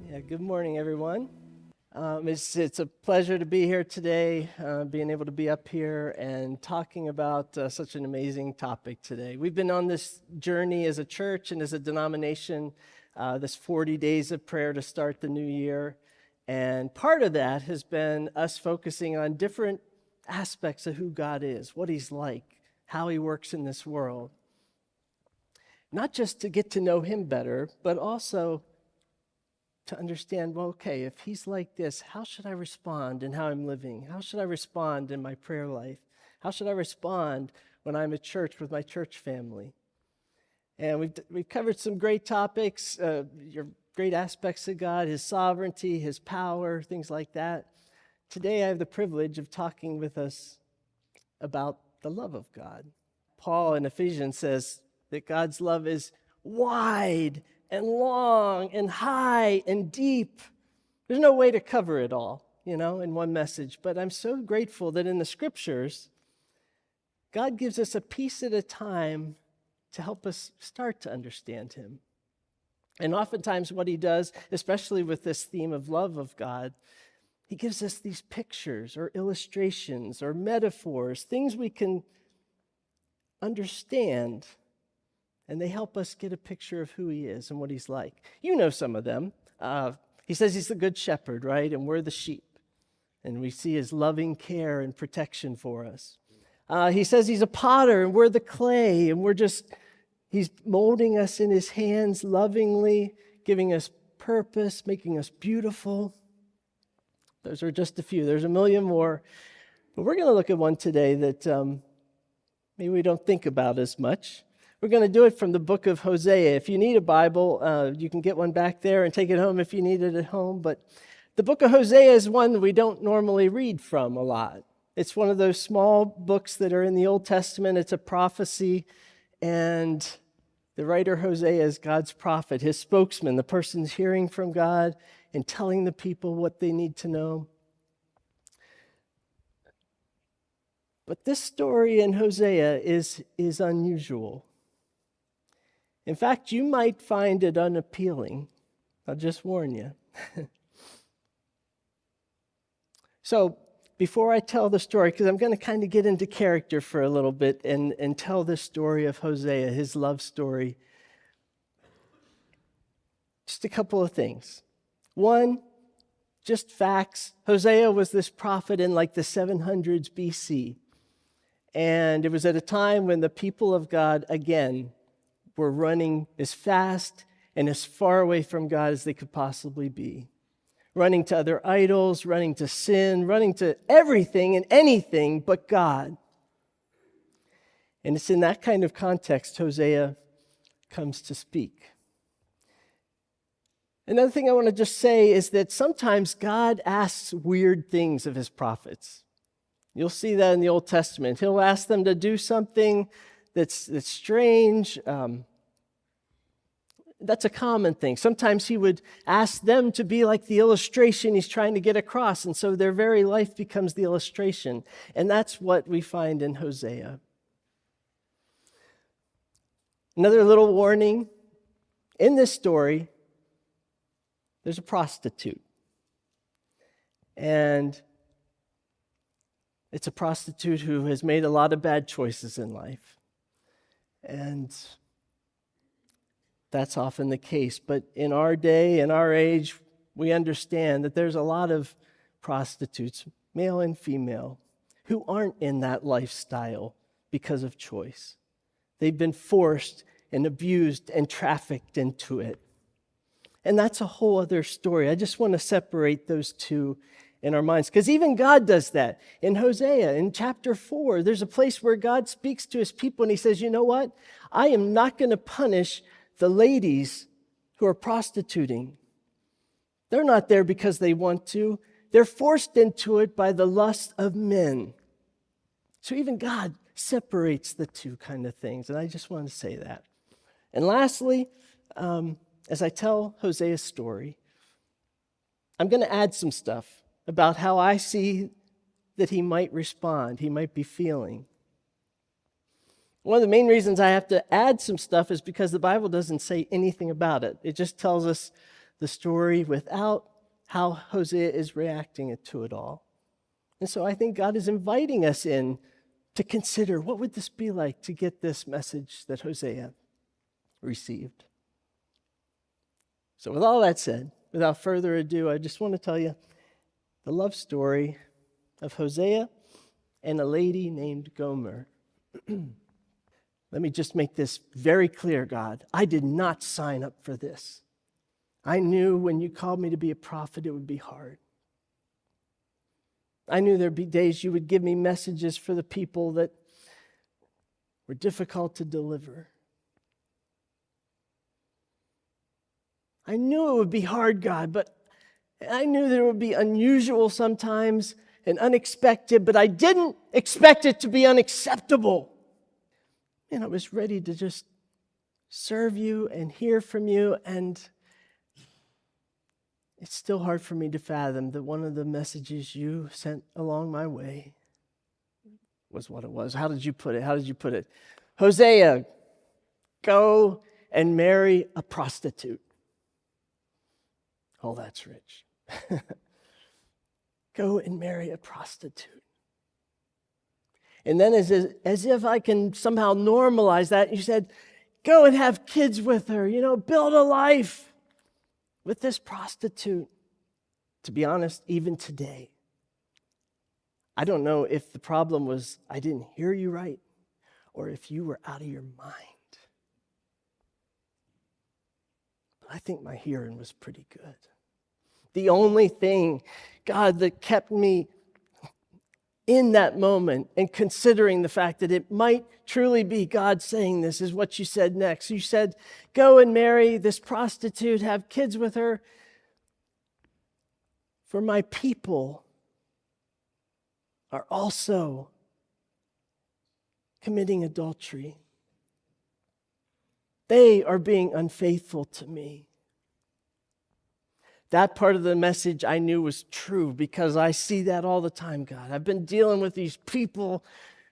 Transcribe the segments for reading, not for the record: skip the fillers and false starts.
Yeah, good morning, everyone. It's a pleasure to be here today, being able to be up here and talking about such an amazing topic today. We've been on this journey as a church and as a denomination, this 40 days of prayer to start the new year. And part of that has been us focusing on different aspects of who God is, what He's like, how He works in this world. Not just to get to know Him better, but also to understand, well, okay, if He's like this, how should I respond in how I'm living? How should I respond in my prayer life? How should I respond when I'm at church with my church family? And we've covered some great topics, your great aspects of God, His sovereignty, His power, things like that. Today I have the privilege of talking with us about the love of God. Paul in Ephesians says that God's love is wide and long and high and deep. There's no way to cover it all, in one message. But I'm so grateful that in the scriptures, God gives us a piece at a time to help us start to understand Him. And oftentimes what He does, especially with this theme of love of God, He gives us these pictures or illustrations or metaphors, things we can understand. And they help us get a picture of who He is and what He's like. You know some of them. He says He's the good shepherd, right? And we're the sheep. And we see His loving care and protection for us. He says He's a potter and we're the clay. And He's molding us in His hands lovingly, giving us purpose, making us beautiful. Those are just a few. There's a million more. But we're going to look at one today that maybe we don't think about as much. We're going to do it from the book of Hosea. If you need a Bible, you can get one back there and take it home if you need it at home. But the book of Hosea is one we don't normally read from a lot. It's one of those small books that are in the Old Testament. It's a prophecy, and the writer Hosea is God's prophet, His spokesman, the person's hearing from God and telling the people what they need to know. But this story in Hosea is unusual. In fact, you might find it unappealing. I'll just warn you. So, before I tell the story, because I'm going to kind of get into character for a little bit and tell the story of Hosea, his love story, just a couple of things. One, just facts. Hosea was this prophet in like the 700s BC. And it was at a time when the people of God, again, were running as fast and as far away from God as they could possibly be. Running to other idols, running to sin, running to everything and anything but God. And it's in that kind of context Hosea comes to speak. Another thing I want to just say is that sometimes God asks weird things of His prophets. You'll see that in the Old Testament. He'll ask them to do something that's strange. That's a common thing. Sometimes He would ask them to be like the illustration He's trying to get across, and so their very life becomes the illustration. And that's what we find in Hosea. Another little warning. In this story, there's a prostitute. And it's a prostitute who has made a lot of bad choices in life. And that's often the case. But in our day, in our age, we understand that there's a lot of prostitutes, male and female, who aren't in that lifestyle because of choice. They've been forced and abused and trafficked into it. And that's a whole other story. I just want to separate those two in our minds, because even God does that. In Hosea, in chapter 4, there's a place where God speaks to His people and He says, you know what? I am not going to punish the ladies who are prostituting. They're not there because they want to. They're forced into it by the lust of men. So even God separates the two kind of things, and I just want to say that. And lastly, as I tell Hosea's story, I'm going to add some stuff about how I see that he might respond, he might be feeling. One of the main reasons I have to add some stuff is because the Bible doesn't say anything about it. It just tells us the story without how Hosea is reacting to it all. And so I think God is inviting us in to consider, what would this be like to get this message that Hosea received? So with all that said, without further ado, I just want to tell you the love story of Hosea and a lady named Gomer. Let me just make this very clear, God. I did not sign up for this. I knew when you called me to be a prophet, it would be hard. I knew there'd be days you would give me messages for the people that were difficult to deliver. I knew it would be hard, God, but I knew that it would be unusual sometimes and unexpected, but I didn't expect it to be unacceptable. And I was ready to just serve you and hear from you, and it's still hard for me to fathom that one of the messages you sent along my way was what it was. How did you put it? Hosea, go and marry a prostitute. Oh, that's rich. Go and marry a prostitute. And then as if I can somehow normalize that, you said, go and have kids with her, build a life with this prostitute. To be honest, even today, I don't know if the problem was I didn't hear you right or if you were out of your mind. But I think my hearing was pretty good. The only thing, God, that kept me in that moment and considering the fact that it might truly be God saying this is what you said next. You said, go and marry this prostitute, have kids with her, for my people are also committing adultery. They are being unfaithful to me. That part of the message I knew was true because I see that all the time, God. I've been dealing with these people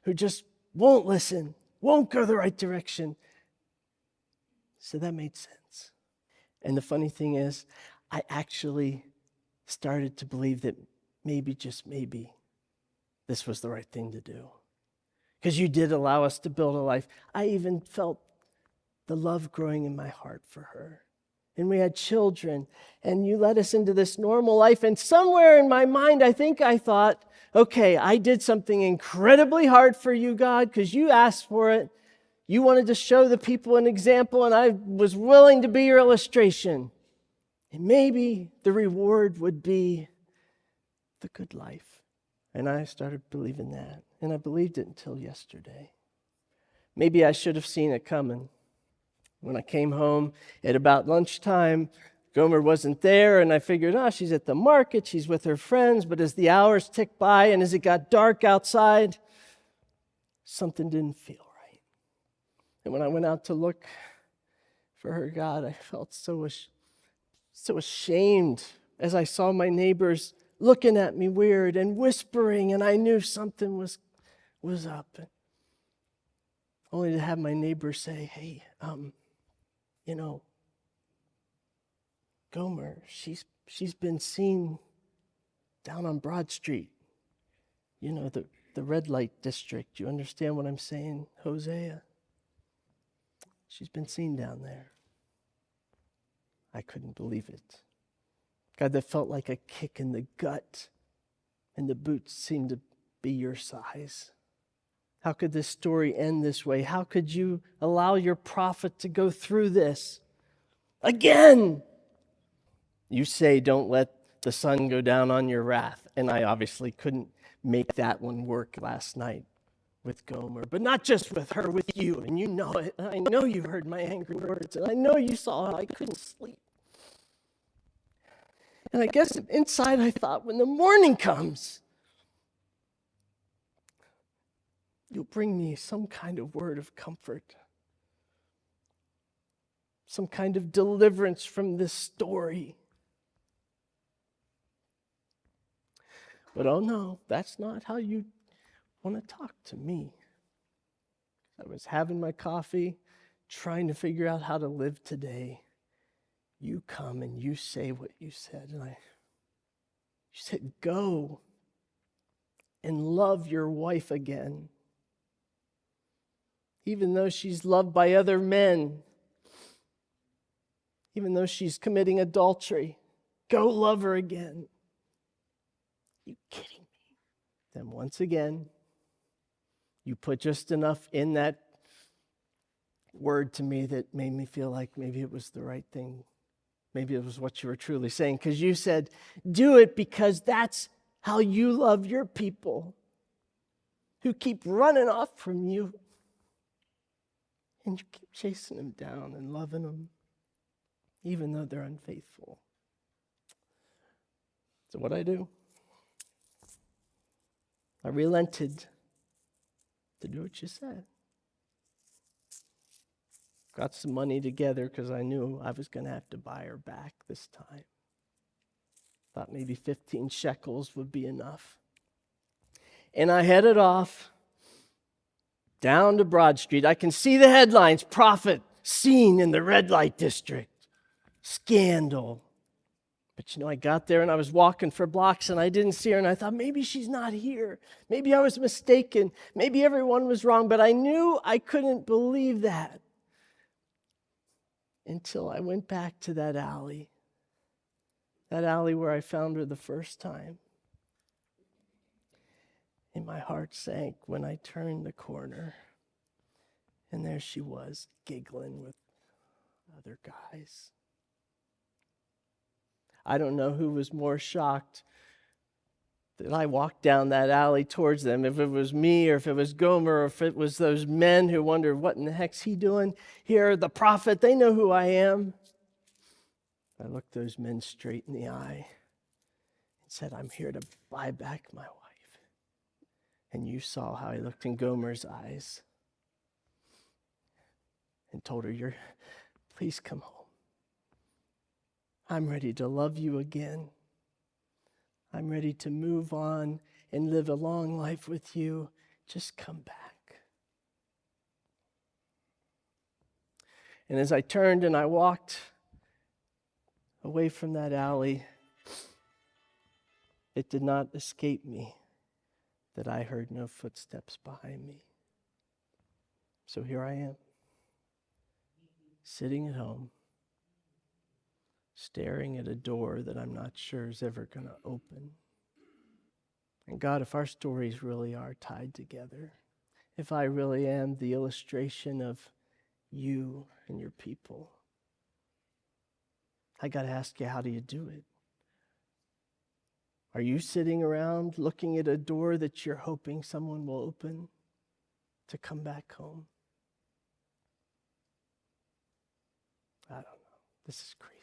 who just won't listen, won't go the right direction. So that made sense. And the funny thing is, I actually started to believe that maybe, just maybe, this was the right thing to do. Because you did allow us to build a life. I even felt the love growing in my heart for her. And we had children, and you led us into this normal life. And somewhere in my mind, I think I thought, okay, I did something incredibly hard for you, God, because you asked for it. You wanted to show the people an example, and I was willing to be your illustration. And maybe the reward would be the good life. And I started believing that, and I believed it until yesterday. Maybe I should have seen it coming. When I came home at about lunchtime, Gomer wasn't there, and I figured, she's at the market, she's with her friends. But as the hours ticked by and as it got dark outside, something didn't feel right. And when I went out to look for her, God, I felt so ashamed as I saw my neighbors looking at me weird and whispering, and I knew something was up. Only to have my neighbor say, hey, Gomer, she's been seen down on Broad Street, the red light district. You understand what I'm saying, Hosea? She's been seen down there. I couldn't believe it. God, that felt like a kick in the gut, and the boots seemed to be your size. How could this story end this way? How could you allow your prophet to go through this again? You say, don't let the sun go down on your wrath. And I obviously couldn't make that one work last night with Gomer. But not just with her, with you. And you know it. I know you heard my angry words. And I know you saw how I couldn't sleep. And I guess inside I thought, when the morning comes, you'll bring me some kind of word of comfort, some kind of deliverance from this story. But oh no, that's not how you want to talk to me. I was having my coffee, trying to figure out how to live today. you come and you say what you said. And you said, go and love your wife again. Even though she's loved by other men, even though she's committing adultery, go love her again. You kidding me? Then once again, you put just enough in that word to me that made me feel like maybe it was the right thing. Maybe it was what you were truly saying, because you said, do it because that's how you love your people who keep running off from you. And you keep chasing them down and loving them, even though they're unfaithful. So what I do? I relented to do what you said. Got some money together because I knew I was going to have to buy her back this time. Thought maybe 15 shekels would be enough. And I headed off down to Broad Street. I can see the headlines, prophet seen in the red light district, scandal. But I got there and I was walking for blocks and I didn't see her, and I thought maybe she's not here. Maybe I was mistaken. Maybe everyone was wrong, but I knew I couldn't believe that until I went back to that alley where I found her the first time. And my heart sank when I turned the corner, and there she was, giggling with other guys. I don't know who was more shocked that I walked down that alley towards them, if it was me or if it was Gomer or if it was those men who wondered, what in the heck's he doing here? The prophet, they know who I am. I looked those men straight in the eye and said, I'm here to buy back my wife. And you saw how I looked in Gomer's eyes and told her, please come home. I'm ready to love you again. I'm ready to move on and live a long life with you. Just come back. And as I turned and I walked away from that alley, it did not escape me that I heard no footsteps behind me. So here I am, sitting at home, staring at a door that I'm not sure is ever going to open. And God, if our stories really are tied together, if I really am the illustration of you and your people, I got to ask you, how do you do it? Are you sitting around looking at a door that you're hoping someone will open to come back home? I don't know. This is crazy.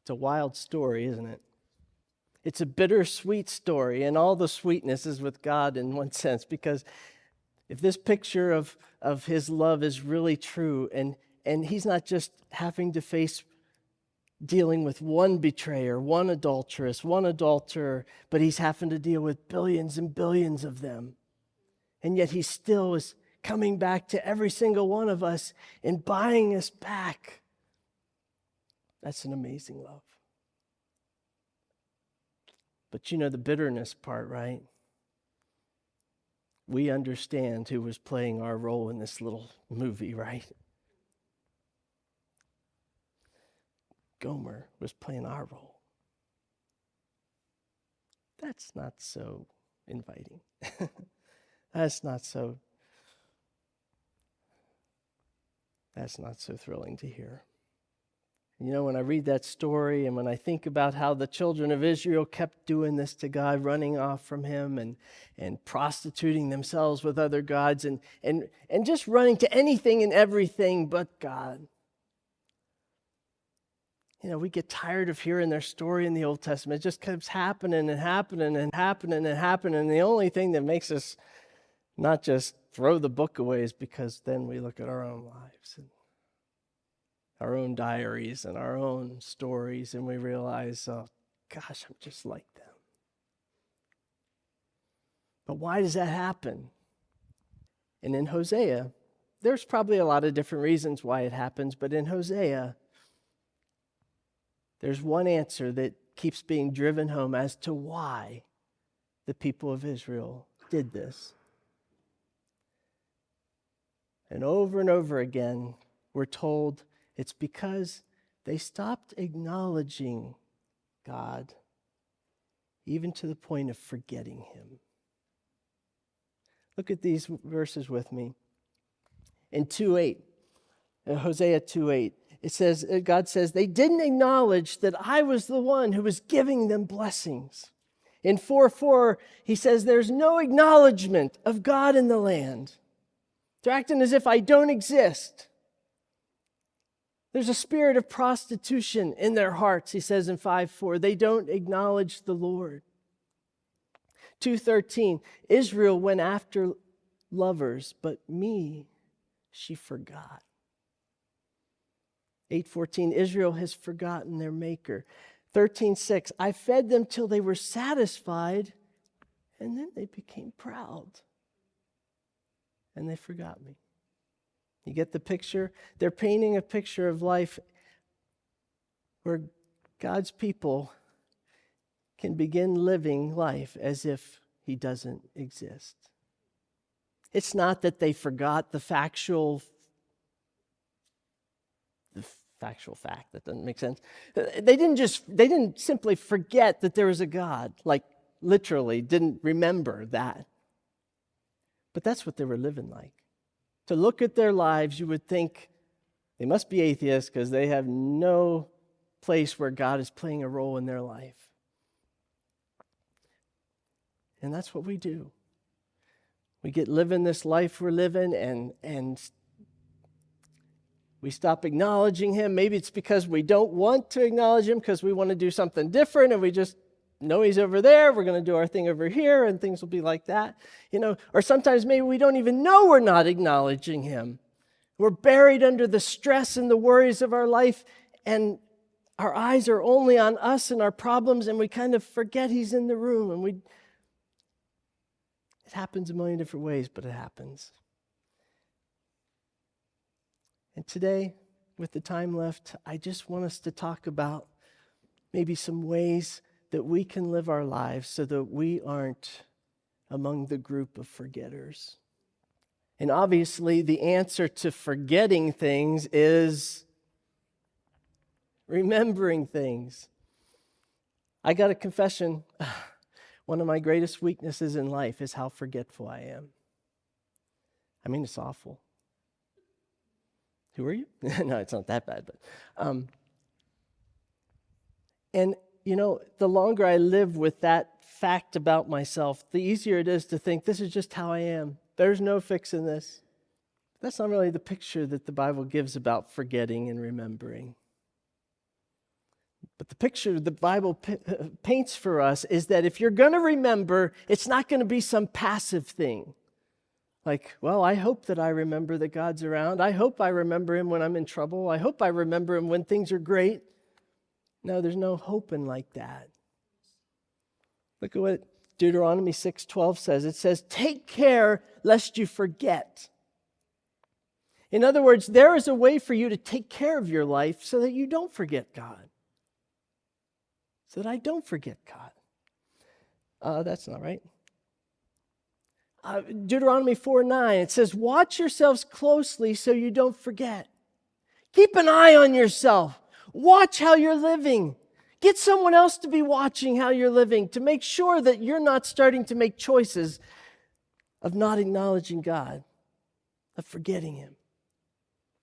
It's a wild story, isn't it? It's a bittersweet story, and all the sweetness is with God in one sense, because if this picture of his love is really true, and he's not just having to face dealing with one betrayer, one adulteress, one adulterer, but he's having to deal with billions and billions of them. And yet he still is coming back to every single one of us and buying us back. That's an amazing love. But the bitterness part, right? We understand who was playing our role in this little movie, right? Gomer was playing our role. That's not so inviting. That's not so thrilling to hear. When I read that story and when I think about how the children of Israel kept doing this to God, running off from him and prostituting themselves with other gods and just running to anything and everything but God. We get tired of hearing their story in the Old Testament. It just keeps happening and happening and happening and happening. And the only thing that makes us not just throw the book away is because then we look at our own lives and our own diaries and our own stories, and we realize, oh, gosh, I'm just like them. But why does that happen? And in Hosea, there's probably a lot of different reasons why it happens, but in Hosea, there's one answer that keeps being driven home as to why the people of Israel did this. And over again, we're told it's because they stopped acknowledging God, even to the point of forgetting him. Look at these verses with me. In 2:8, Hosea 2:8, it says, God says, they didn't acknowledge that I was the one who was giving them blessings. In 4:4, he says, there's no acknowledgement of God in the land. They're acting as if I don't exist. There's a spirit of prostitution in their hearts, he says in 5:4. They don't acknowledge the Lord. 2:13, Israel went after lovers, but me she forgot. 8:14, Israel has forgotten their maker. 13:6, I fed them till they were satisfied, and then they became proud. And they forgot me. You get the picture? They're painting a picture of life where God's people can begin living life as if he doesn't exist. It's not that they forgot the factual fact. That doesn't make sense. They didn't simply forget that there was a God, like literally didn't remember that. But that's what they were living like. To look at their lives, you would think they must be atheists because they have no place where God is playing a role in their life. And that's what we do. We get living this life we're living and we stop acknowledging him. Maybe it's because we don't want to acknowledge him because we want to do something different and we just know he's over there. We're going to do our thing over here and things will be like that. Or sometimes maybe we don't even know we're not acknowledging him. We're buried under the stress and the worries of our life and our eyes are only on us and our problems and we kind of forget he's in the room and it happens a million different ways, but it happens. And today, with the time left, I just want us to talk about maybe some ways that we can live our lives so that we aren't among the group of forgetters. And obviously, the answer to forgetting things is remembering things. I got a confession. One of my greatest weaknesses in life is how forgetful I am. I mean, it's awful. Who are you? No, it's not that bad. But, the longer I live with that fact about myself, the easier it is to think, this is just how I am. There's no fixing this. That's not really the picture that the Bible gives about forgetting and remembering. But the picture the Bible paints for us is that if you're going to remember, it's not going to be some passive thing. Like, well, I hope that I remember that God's around. I hope I remember him when I'm in trouble. I hope I remember him when things are great. No, there's no hoping like that. Look at what Deuteronomy 6:12 says. It says, take care lest you forget. In other words, there is a way for you to take care of your life so that you don't forget God. So that I don't forget God. That's not right. Deuteronomy 4:9, it says, watch yourselves closely so you don't forget. Keep an eye on yourself. Watch how you're living. Get someone else to be watching how you're living to make sure that you're not starting to make choices of not acknowledging God, of forgetting him.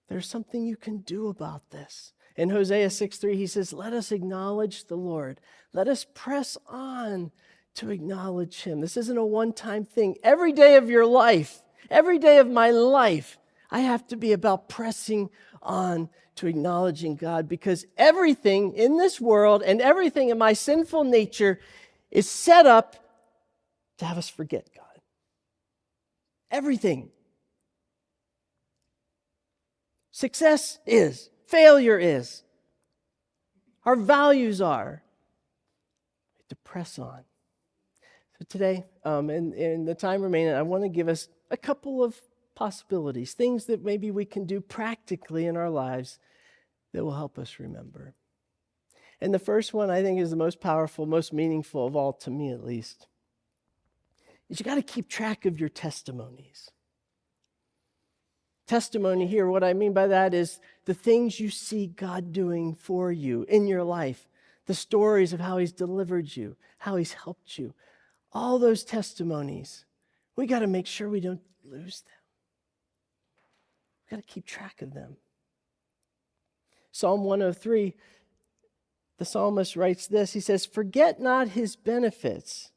There's something you can do about this. In Hosea 6:3, he says, let us acknowledge the Lord. Let us press on to acknowledge him. This isn't a one-time thing. Every day of your life, every day of my life, I have to be about pressing on to acknowledging God because everything in this world and everything in my sinful nature is set up to have us forget God. Everything. Success is. Failure is. Our values are. We have to press on. So today, in the time remaining, I want to give us a couple of possibilities, things that maybe we can do practically in our lives that will help us remember. And the first one I think is the most powerful, most meaningful of all, to me at least, is you got to keep track of your testimonies. Testimony here, what I mean by that is the things you see God doing for you in your life, the stories of how he's delivered you, how he's helped you. All those testimonies, we got to make sure we don't lose them. We got to keep track of them. Psalm 103, the psalmist writes this. He says, "Forget not his benefits."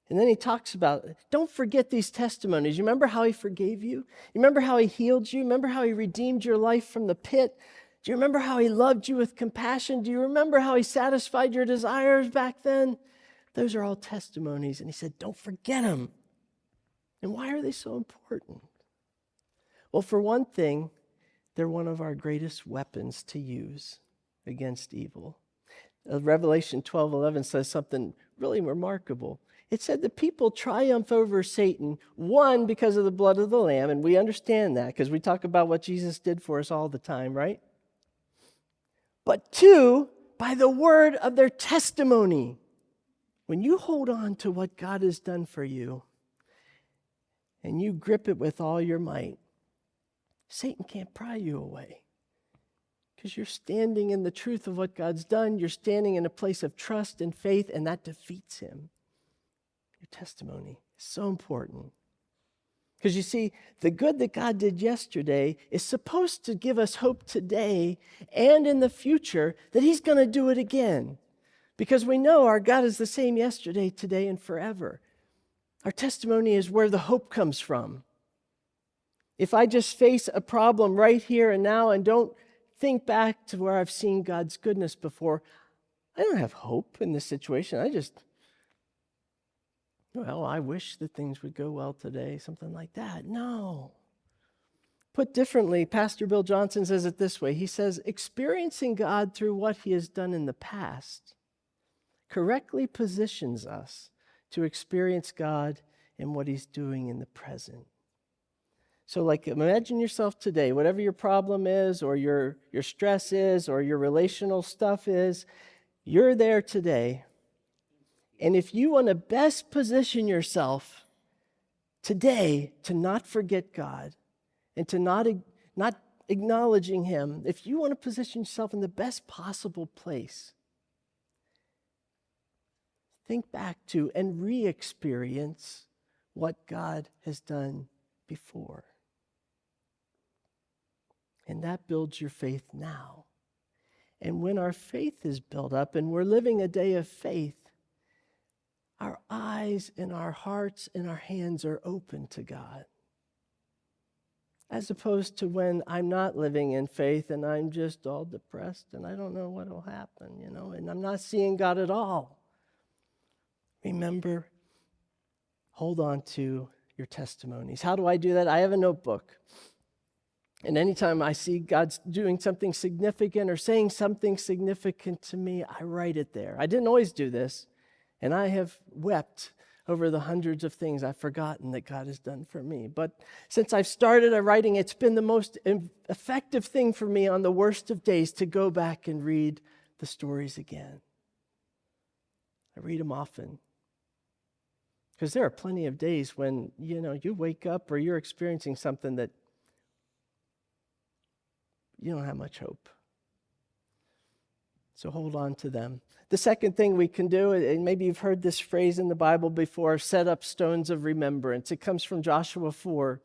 And then he talks about, don't forget these testimonies. You remember how he forgave you? You remember how he healed you? Remember how he redeemed your life from the pit? Do you remember how he loved you with compassion? Do you remember how he satisfied your desires back then? Those are all testimonies. And he said, don't forget them. And why are they so important? Well, for one thing, they're one of our greatest weapons to use against evil. Revelation 12:11 says something really remarkable. It said the people triumph over Satan, one, because of the blood of the Lamb, and we understand that because we talk about what Jesus did for us all the time, right? But two, by the word of their testimony. When you hold on to what God has done for you and you grip it with all your might, Satan can't pry you away because you're standing in the truth of what God's done. You're standing in a place of trust and faith, and that defeats him. Your testimony is so important. Because you see, the good that God did yesterday is supposed to give us hope today and in the future that he's going to do it again. Because we know our God is the same yesterday, today, and forever. Our testimony is where the hope comes from. If I just face a problem right here and now and don't think back to where I've seen God's goodness before, I don't have hope in this situation. I wish that things would go well today, something like that. No. Put differently, Pastor Bill Johnson says it this way. He says, experiencing God through what he has done in the past correctly positions us to experience God in what he's doing in the present. So imagine yourself today, whatever your problem is or your stress is or your relational stuff is, you're there today. And if you want to best position yourself today to not forget God and to not acknowledging him, if you want to position yourself in the best possible place, think back to and re-experience what God has done before. And that builds your faith now. And when our faith is built up and we're living a day of faith, our eyes and our hearts and our hands are open to God. As opposed to when I'm not living in faith and I'm just all depressed and I don't know what will happen, and I'm not seeing God at all. Remember, hold on to your testimonies. How do I do that? I have a notebook. And anytime I see God's doing something significant or saying something significant to me, I write it there. I didn't always do this. And I have wept over the hundreds of things I've forgotten that God has done for me. But since I've started writing, it's been the most effective thing for me on the worst of days to go back and read the stories again. I read them often. Because there are plenty of days when, you wake up or you're experiencing something that you don't have much hope. So hold on to them. The second thing we can do, and maybe you've heard this phrase in the Bible before, set up stones of remembrance. It comes from Joshua 4.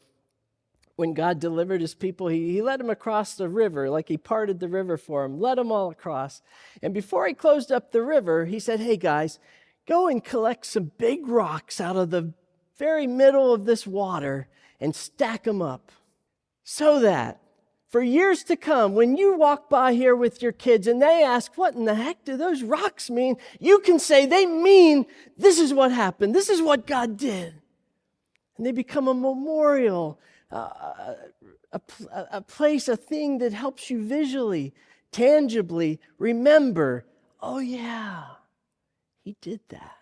When God delivered his people, he led them across the river, like he parted the river for them, led them all across. And before he closed up the river, he said, hey guys, go and collect some big rocks out of the very middle of this water and stack them up so that for years to come, when you walk by here with your kids and they ask, what in the heck do those rocks mean? You can say, they mean this is what happened. This is what God did. And they become a memorial, a place, a thing that helps you visually, tangibly remember, oh yeah, he did that.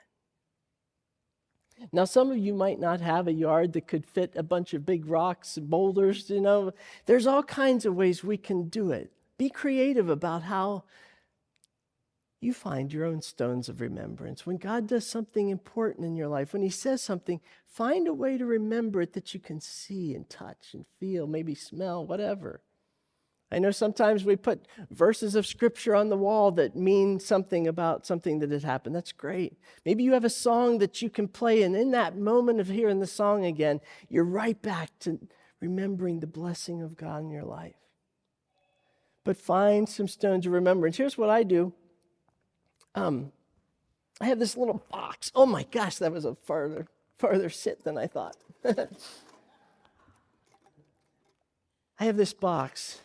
Now, some of you might not have a yard that could fit a bunch of big rocks and boulders, There's all kinds of ways we can do it. Be creative about how you find your own stones of remembrance. When God does something important in your life, when he says something, find a way to remember it that you can see and touch and feel, maybe smell, whatever. I know sometimes we put verses of scripture on the wall that mean something about something that had happened. That's great. Maybe you have a song that you can play, and in that moment of hearing the song again, you're right back to remembering the blessing of God in your life. But find some stones of remembrance. Here's what I do. I have this little box. Oh my gosh, that was a farther sit than I thought. I have this box.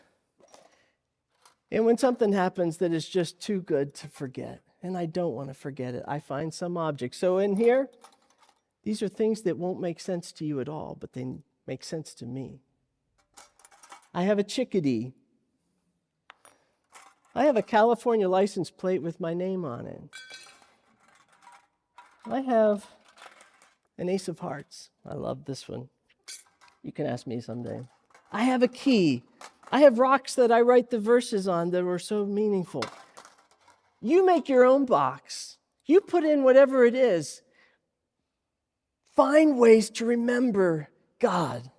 And when something happens that is just too good to forget, and I don't want to forget it, I find some object. So in here, these are things that won't make sense to you at all, but they make sense to me. I have a chickadee. I have a California license plate with my name on it. I have an ace of hearts. I love this one. You can ask me someday. I have a key. I have rocks that I write the verses on that were so meaningful. You make your own box. You put in whatever it is. Find ways to remember God.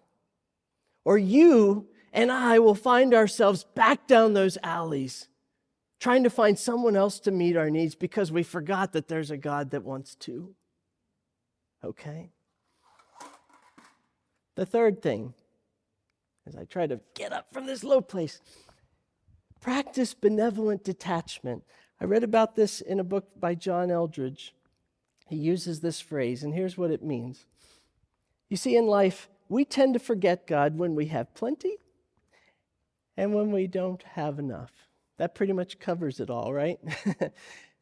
Or you and I will find ourselves back down those alleys, trying to find someone else to meet our needs because we forgot that there's a God that wants to. Okay? The third thing, as I try to get up from this low place, practice benevolent detachment. I read about this in a book by John Eldredge. He uses this phrase, and here's what it means. You see, in life, we tend to forget God when we have plenty and when we don't have enough. That pretty much covers it all, right?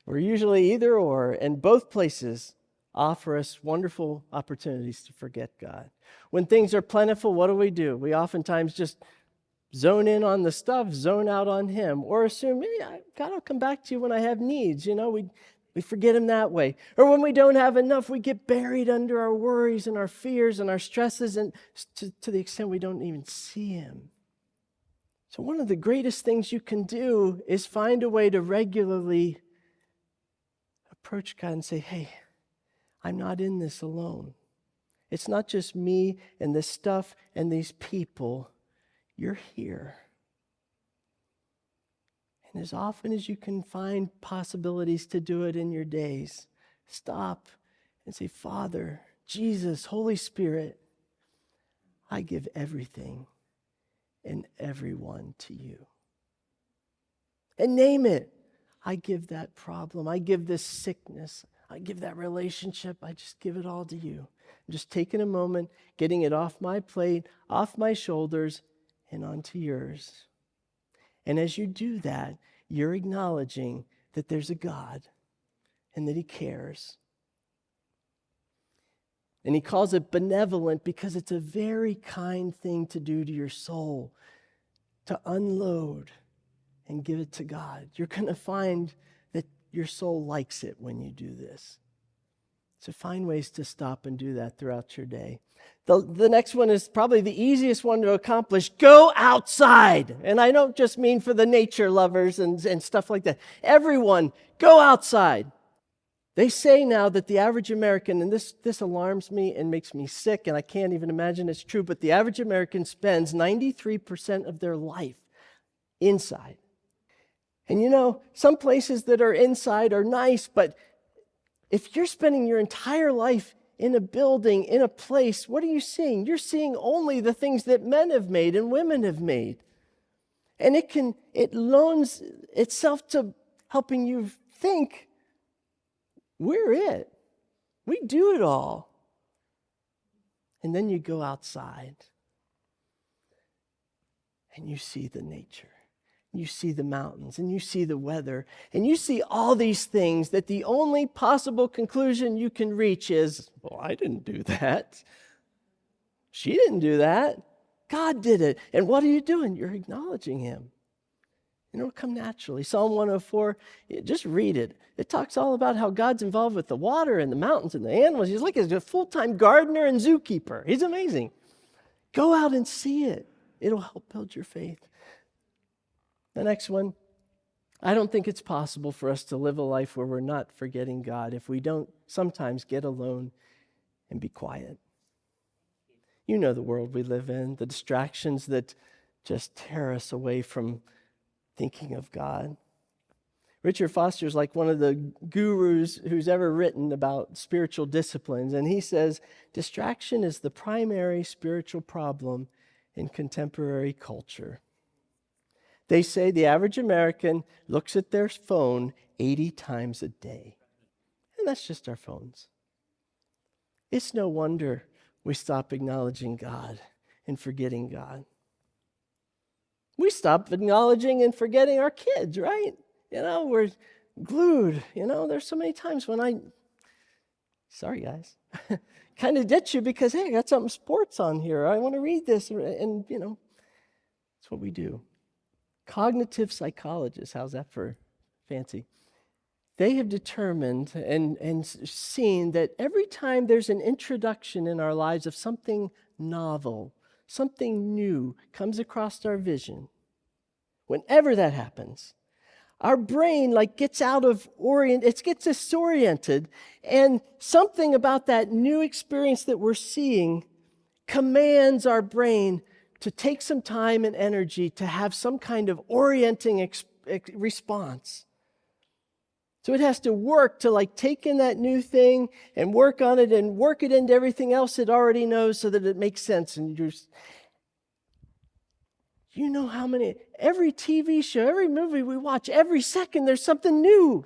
We're usually either or, and both places offer us wonderful opportunities to forget God. When things are plentiful, what do? We oftentimes just zone in on the stuff, zone out on him, or assume, hey, God will come back to you when I have needs. We forget him that way. Or when we don't have enough, we get buried under our worries and our fears and our stresses, and to the extent we don't even see him. So one of the greatest things you can do is find a way to regularly approach God and say, hey, I'm not in this alone. It's not just me and this stuff and these people. You're here. And as often as you can find possibilities to do it in your days, stop and say, Father, Jesus, Holy Spirit, I give everything and everyone to you. And name it. I give that problem. I give this sickness. I give that relationship. I just give it all to you. I'm just taking a moment, getting it off my plate, off my shoulders, and onto yours. And as you do that, you're acknowledging that there's a God and that he cares. And he calls it benevolent because it's a very kind thing to do to your soul, to unload and give it to God. You're going to find that your soul likes it when you do this. So find ways to stop and do that throughout your day. The next one is probably the easiest one to accomplish. Go outside. And I don't just mean for the nature lovers and stuff like that. Everyone, go outside. They say now that the average American, and this alarms me and makes me sick, and I can't even imagine it's true, but the average American spends 93% of their life inside. And some places that are inside are nice, but if you're spending your entire life in a building, in a place, what are you seeing? You're seeing only the things that men have made and women have made. And it loans itself to helping you think, we're it. We do it all. And then you go outside and you see the nature. You see the mountains and you see the weather and you see all these things that the only possible conclusion you can reach is, well, I didn't do that. She didn't do that. God did it. And what are you doing? You're acknowledging him. And it'll come naturally. Psalm 104, just read it. It talks all about how God's involved with the water and the mountains and the animals. He's like a full-time gardener and zookeeper. He's amazing. Go out and see it. It'll help build your faith. The next one, I don't think it's possible for us to live a life where we're not forgetting God if we don't sometimes get alone and be quiet. You know the world we live in, the distractions that just tear us away from thinking of God. Richard Foster is like one of the gurus who's ever written about spiritual disciplines, and he says, distraction is the primary spiritual problem in contemporary culture. They say the average American looks at their phone 80 times a day. And that's just our phones. It's no wonder we stop acknowledging God and forgetting God. We stop acknowledging and forgetting our kids, right? We're glued. There's so many times when sorry guys, kind of ditch you because, hey, I got something sports on here. I want to read this. And, that's what we do. Cognitive psychologists, how's that for fancy? They have determined and seen that every time there's an introduction in our lives of something novel, something new comes across our vision, whenever that happens, our brain gets it gets disoriented, and something about that new experience that we're seeing commands our brain to take some time and energy to have some kind of orienting response. So it has to work to take in that new thing and work on it and work it into everything else it already knows so that it makes sense. And you know how every TV show, every movie we watch, every second there's something new.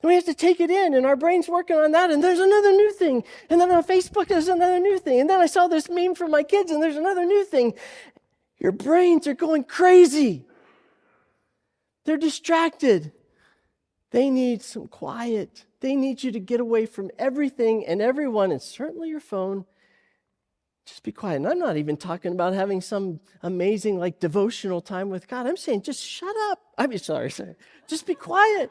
And we have to take it in, and our brain's working on that, and there's another new thing. And then on Facebook, there's another new thing. And then I saw this meme from my kids, and there's another new thing. Your brains are going crazy. They're distracted. They need some quiet. They need you to get away from everything and everyone, and certainly your phone. Just be quiet. And I'm not even talking about having some amazing devotional time with God. I'm saying just shut up. Sorry. Just be quiet.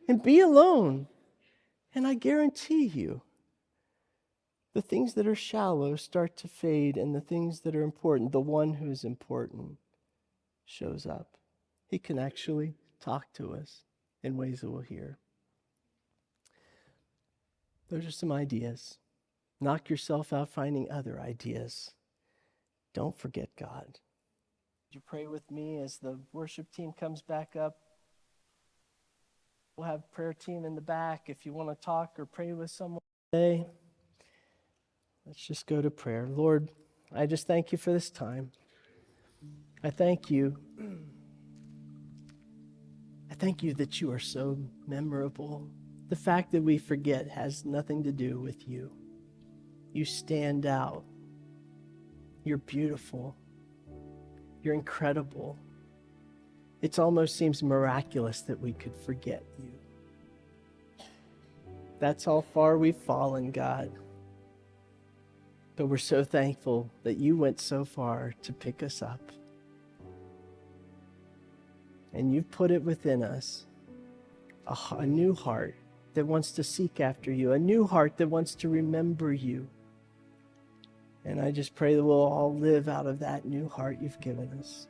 And be alone. And I guarantee you, the things that are shallow start to fade, and the things that are important, the one who is important, shows up. He can actually talk to us in ways that we'll hear. Those are some ideas. Knock yourself out finding other ideas. Don't forget God. Would you pray with me as the worship team comes back up? We'll have prayer team in the back if you want to talk or pray with someone today. Let's just go to prayer. Lord, I just thank you for this time. I thank you. I thank you that you are so memorable. The fact that we forget has nothing to do with you. You stand out. You're beautiful. You're incredible. It almost seems miraculous that we could forget you. That's how far we've fallen, God. But we're so thankful that you went so far to pick us up. And you've put it within us, a new heart that wants to seek after you, a new heart that wants to remember you. And I just pray that we'll all live out of that new heart you've given us.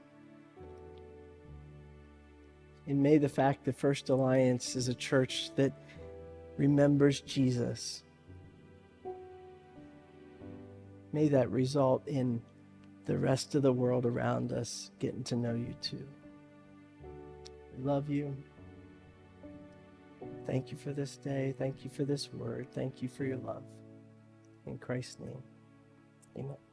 And may the fact that First Alliance is a church that remembers Jesus, may that result in the rest of the world around us getting to know you too. We love you. Thank you for this day. Thank you for this word. Thank you for your love. In Christ's name, amen.